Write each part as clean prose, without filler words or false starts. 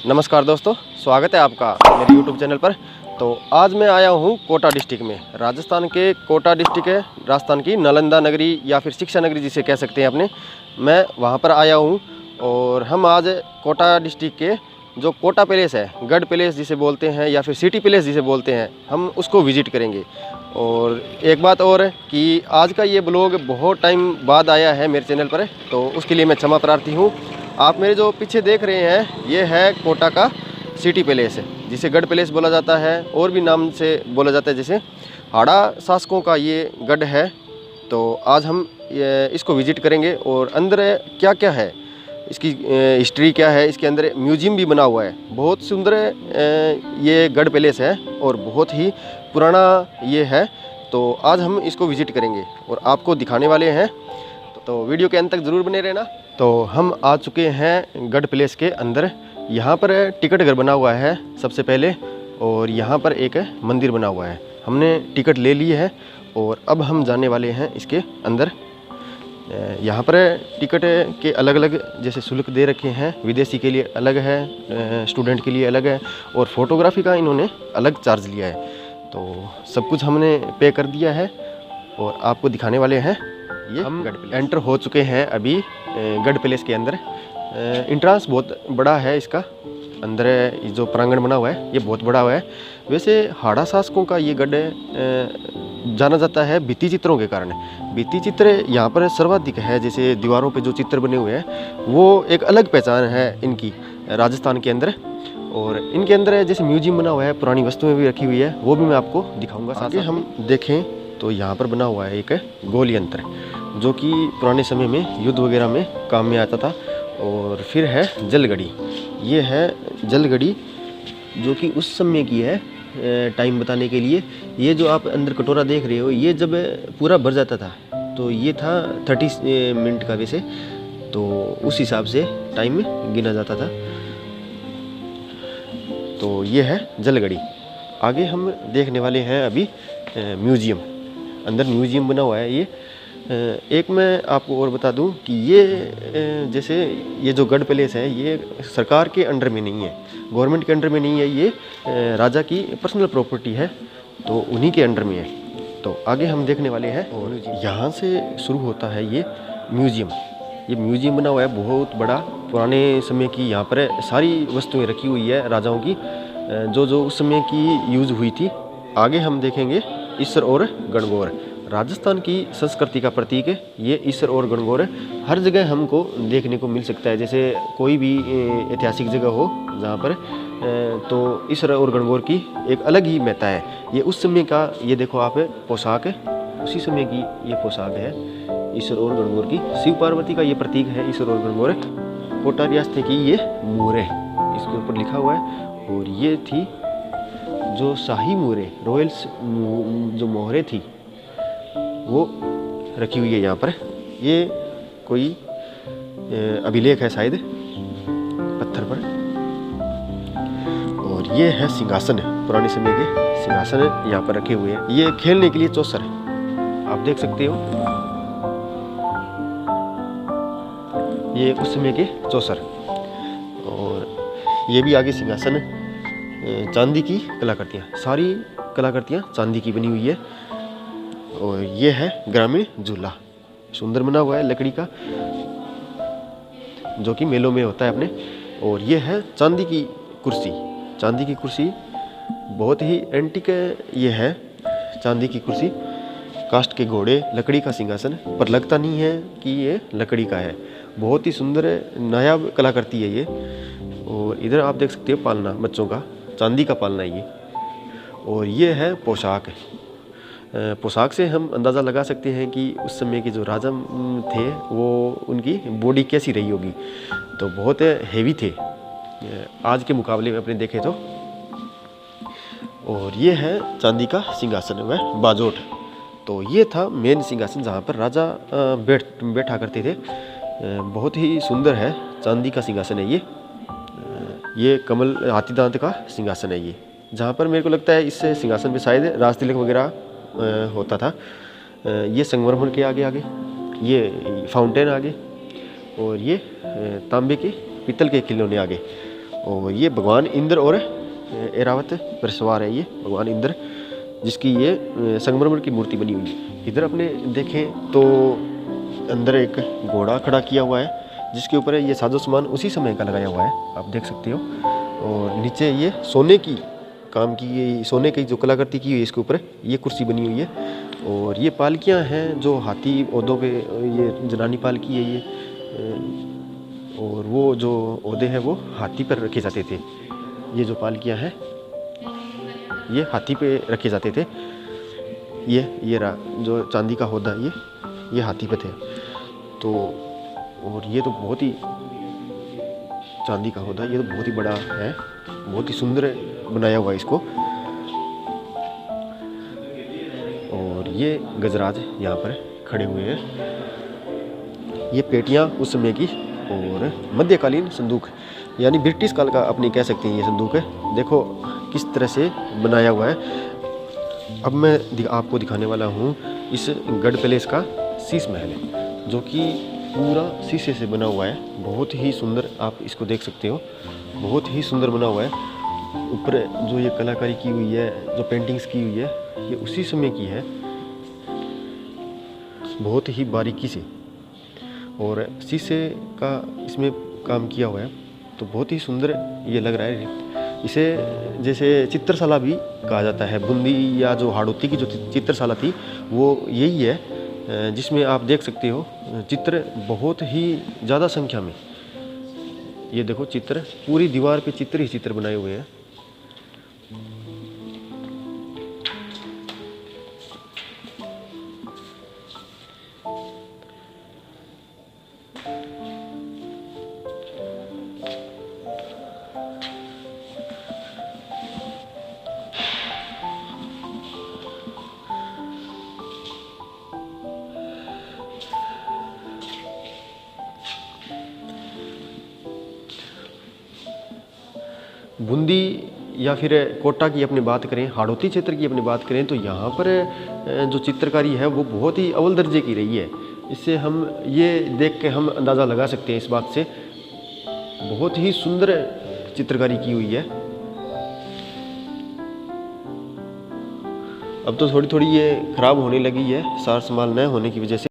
नमस्कार दोस्तों, स्वागत है आपका मेरे YouTube चैनल पर। तो आज मैं आया हूँ कोटा डिस्ट्रिक्ट में। राजस्थान के कोटा डिस्ट्रिक्ट है, राजस्थान की नालंदा नगरी या फिर शिक्षा नगरी जिसे कह सकते हैं अपने। मैं वहाँ पर आया हूँ और हम आज कोटा डिस्ट्रिक्ट के जो कोटा पैलेस है, गढ़ पैलेस जिसे बोलते हैं या फिर सिटी पैलेस जिसे बोलते हैं, हम उसको विज़िट करेंगे। और एक बात और है कि आज का ये ब्लॉग बहुत टाइम बाद आया है मेरे चैनल पर, तो उसके लिए मैं क्षमा प्रार्थी हूँ। आप मेरे जो पीछे देख रहे हैं ये है कोटा का सिटी पैलेस है, जिसे गढ़ पैलेस बोला जाता है और भी नाम से बोला जाता है, जैसे हाड़ा शासकों का ये गढ़ है। तो आज हम इसको विज़िट करेंगे और अंदर क्या क्या है, इसकी हिस्ट्री क्या है। इसके अंदर म्यूजियम भी बना हुआ है, बहुत सुंदर ये गढ़ पैलेस है और बहुत ही पुराना ये है। तो आज हम इसको विज़िट करेंगे और आपको दिखाने वाले हैं, तो वीडियो के अंत तक ज़रूर बने रहना। तो हम आ चुके हैं गढ़ पैलेस के अंदर। यहाँ पर टिकट घर बना हुआ है सबसे पहले, और यहाँ पर एक मंदिर बना हुआ है। हमने टिकट ले ली है और अब हम जाने वाले हैं इसके अंदर। यहाँ पर टिकट के अलग अलग जैसे शुल्क दे रखे हैं, विदेशी के लिए अलग है, स्टूडेंट के लिए अलग है, और फोटोग्राफी का इन्होंने अलग चार्ज लिया है। तो सब कुछ हमने पे कर दिया है और आपको दिखाने वाले हैं। ये हम एंटर हो चुके हैं अभी गढ़ पैलेस के अंदर। इंट्रांस बहुत बड़ा है इसका, अंदर जो प्रांगण बना हुआ है ये बहुत बड़ा हुआ है। वैसे हाड़ा शासकों का ये गढ़ जाना जाता है भित्ति चित्रों के कारण। भित्ति चित्र यहाँ पर सर्वाधिक है, जैसे दीवारों पे जो चित्र बने हुए हैं वो एक अलग पहचान है इनकी राजस्थान के अंदर। और इनके अंदर जैसे म्यूजियम बना हुआ है, पुरानी वस्तुएं भी रखी हुई है, वो भी मैं आपको दिखाऊंगा। आगे हम देखें तो यहाँ पर बना हुआ है एक गोल यंत्र, जो कि पुराने समय में युद्ध वगैरह में काम में आता था। और फिर है जलगड़ी, ये है जलगड़ी जो कि उस समय की है, टाइम बताने के लिए। ये जो आप अंदर कटोरा देख रहे हो, ये जब पूरा भर जाता था तो ये था 30 मिनट का वैसे, तो उस हिसाब से टाइम गिना जाता था। तो ये है जलगड़ी। आगे हम देखने वाले हैं अभी म्यूजियम। अंदर म्यूजियम बना हुआ है ये। एक मैं आपको और बता दूं कि ये जैसे ये जो गढ़ पैलेस है ये सरकार के अंडर में नहीं है, गवर्नमेंट के अंडर में नहीं है, ये राजा की पर्सनल प्रॉपर्टी है, तो उन्हीं के अंडर में है। तो आगे हम देखने वाले हैं और यहाँ से शुरू होता है ये म्यूजियम। ये म्यूजियम बना हुआ है बहुत बड़ा, पुराने समय की यहाँ पर सारी वस्तुएं रखी हुई है राजाओं की, जो उस समय की यूज़ हुई थी। आगे हम देखेंगे ईसर और गणगौर। राजस्थान की संस्कृति का प्रतीक है ये ईसर और गणगौर। हर जगह हमको देखने को मिल सकता है, जैसे कोई भी ऐतिहासिक जगह हो जहाँ पर, तो ईसर और गणगौर की एक अलग ही महत्ता है। ये उस समय का, ये देखो आप पोशाक है, उसी समय की ये पोशाक है ईसर और गणगौर की। शिव पार्वती का ये प्रतीक है ईसर और गणगौर। कोटा रियासत की ये मोहरें इसके ऊपर लिखा हुआ है। और ये थी जो शाही मोहरें, रॉयल्स जो मोहरें थी वो रखी हुई है यहाँ पर। ये कोई अभिलेख है शायद पत्थर पर। और ये है सिंहासन, पुराने समय के सिंहासन यहाँ पर रखे हुए हैं। ये खेलने के लिए चौसर आप देख सकते हो, ये उस समय के चौसर। और ये भी आगे सिंहासन, चांदी की कलाकृतियाँ, सारी कलाकृतियाँ चांदी की बनी हुई है। और ये है ग्रामीण झूला, सुंदर बना हुआ है लकड़ी का, जो कि मेलों में होता है अपने। और ये है चांदी की कुर्सी। चांदी की कुर्सी बहुत ही एंटीक ये है, चांदी की कुर्सी। काष्ठ के घोड़े, लकड़ी का सिंहासन, पर लगता नहीं है कि ये लकड़ी का है। बहुत ही सुंदर नायाब कलाकृति है ये। और इधर आप देख सकते हो पालना बच्चों का, चांदी का पालना है ये। और ये है पोशाक। पोशाक से हम अंदाज़ा लगा सकते हैं कि उस समय के जो राजा थे वो उनकी बॉडी कैसी रही होगी। तो बहुत हेवी थे आज के मुकाबले में अपने देखें तो। और ये है चांदी का सिंहासन व बाजोट। तो ये था मेन सिंहासन जहाँ पर राजा बैठा करते थे। बहुत ही सुंदर है, चांदी का सिंहासन है ये कमल हाथी दांत का सिंहासन है ये, जहाँ पर मेरे को लगता है इस सिंहासन पे शायद राज तिलक वगैरह होता था। ये संगमरमर के आगे ये फाउंटेन आगे, और ये तांबे के पीतल के खिलौने आगे। और ये भगवान इंद्र और ऐरावत पर सवार है। ये भगवान इंद्र जिसकी ये संगमरमर की मूर्ति बनी हुई है। इधर अपने देखें तो अंदर एक घोड़ा खड़ा किया हुआ है जिसके ऊपर ये साजो सामान उसी समय का लगाया हुआ है, आप देख सकते हो। और नीचे ये सोने की काम की, ये सोने की जो कलाकृति की हुई है इसके ऊपर ये कुर्सी बनी हुई है। और ये पालकियां हैं जो हाथी ओहदों पे, ये जनानी पालकी है ये, और वो जो ओहदे हैं वो हाथी पर रखे जाते थे। ये जो पालकियां हैं ये हाथी पे रखे जाते थे। ये जो चांदी का होदा ये हाथी पे थे। तो और ये तो बहुत ही चांदी का होदा, ये तो बहुत ही बड़ा है, बहुत ही सुंदर बनाया हुआ है इसको। और ये गजराज यहाँ पर खड़े हुए हैं। ये पेटियाँ उस समय की और मध्यकालीन संदूक यानी ब्रिटिश काल का अपनी कह सकते हैं ये संदूक है। देखो किस तरह से बनाया हुआ है। अब मैं आपको दिखाने वाला हूँ इस गढ़ पैलेस का शीश महल है, जो कि पूरा शीशे से बना हुआ है। बहुत ही सुंदर, आप इसको देख सकते हो, बहुत ही सुंदर बना हुआ है। ऊपर जो ये कलाकारी की हुई है, जो पेंटिंग्स की हुई है, ये उसी समय की है, बहुत ही बारीकी से। और शीशे का इसमें काम किया हुआ है, तो बहुत ही सुंदर ये लग रहा है। इसे जैसे चित्रशाला भी कहा जाता है। बूंदी या जो हाड़ौती की जो चित्रशाला थी वो यही है, जिसमें आप देख सकते हो चित्र बहुत ही ज़्यादा संख्या में। ये देखो चित्र, पूरी दीवार पे चित्र ही चित्र बनाए हुए हैं। बूंदी या फिर कोटा की अपनी बात करें, हाड़ौती क्षेत्र की अपनी बात करें, तो यहाँ पर जो चित्रकारी है वो बहुत ही अव्वल दर्जे की रही है। इससे हम ये देख के हम अंदाज़ा लगा सकते हैं इस बात से, बहुत ही सुंदर चित्रकारी की हुई है। अब तो थोड़ी थोड़ी ये खराब होने लगी है सार संभाल न होने की वजह से।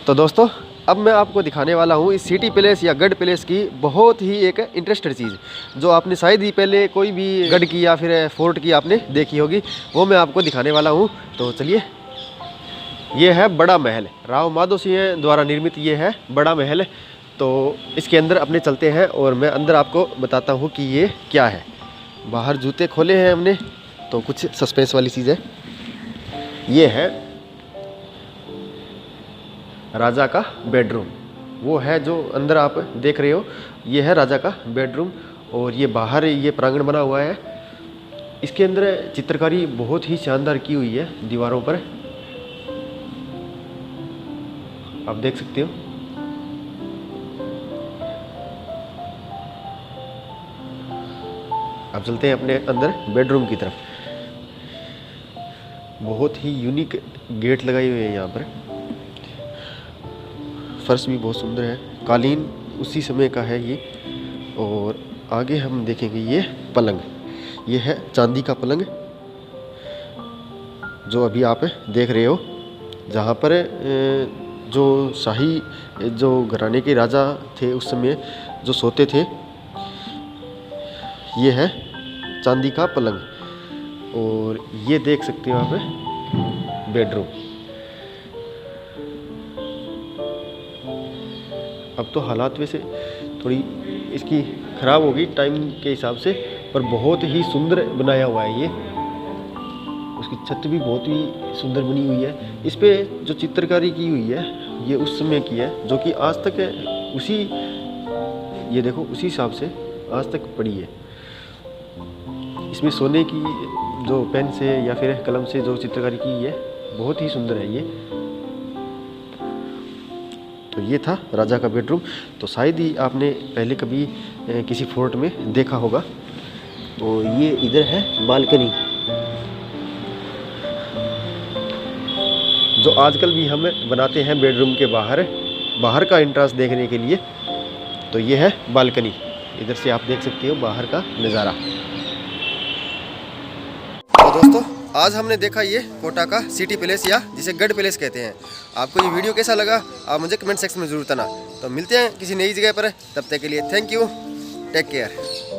तो दोस्तों अब मैं आपको दिखाने वाला हूँ इस सिटी पैलेस या गढ़ पैलेस की बहुत ही एक इंटरेस्टेड चीज़, जो आपने शायद ही पहले कोई भी गढ़ की या फिर फोर्ट की आपने देखी होगी, वो मैं आपको दिखाने वाला हूँ। तो चलिए, ये है बड़ा महल, राव माधो सिंह द्वारा निर्मित ये है बड़ा महल। तो इसके अंदर अपने चलते हैं और मैं अंदर आपको बताता हूँ कि ये क्या है। बाहर जूते खोले हैं हमने, तो कुछ सस्पेंस वाली चीज़ है। ये है राजा का बेडरूम, वो है जो अंदर आप देख रहे हो, ये है राजा का बेडरूम। और ये बाहर ये प्रांगण बना हुआ है। इसके अंदर चित्रकारी बहुत ही शानदार की हुई है दीवारों पर, आप देख सकते हो। अब चलते हैं अपने अंदर बेडरूम की तरफ। बहुत ही यूनिक गेट लगाए हुए हैं यहाँ पर। फर्श भी बहुत सुंदर है, कालीन उसी समय का है ये। और आगे हम देखेंगे ये पलंग, ये है चांदी का पलंग जो अभी आप देख रहे हो, जहाँ पर जो शाही जो घराने के राजा थे उस समय जो सोते थे, ये है चांदी का पलंग। और ये देख सकते हो आप बेडरूम। अब तो हालात वैसे थोड़ी इसकी ख़राब होगी टाइम के हिसाब से, पर बहुत ही सुंदर बनाया हुआ है ये। उसकी छत भी बहुत ही सुंदर बनी हुई है। इस पे जो चित्रकारी की हुई है ये उस समय की है, जो कि आज तक उसी, ये देखो उसी हिसाब से आज तक पड़ी है। इसमें सोने की जो पेन से या फिर कलम से जो चित्रकारी की है बहुत ही सुंदर है ये। तो ये था राजा का बेडरूम। तो शायद ही आपने पहले कभी किसी फोर्ट में देखा होगा। तो ये इधर है बालकनी, जो आजकल भी हम बनाते हैं बेडरूम के बाहर का एंट्रेंस देखने के लिए। तो ये है बालकनी, इधर से आप देख सकते हो बाहर का नज़ारा। तो दोस्तों आज हमने देखा ये कोटा का सिटी पैलेस या जिसे गढ़ पैलेस कहते हैं। आपको ये वीडियो कैसा लगा आप मुझे कमेंट सेक्शन में ज़रूर बताना। तो मिलते हैं किसी नई जगह पर, तब तक के लिए थैंक यू, टेक केयर।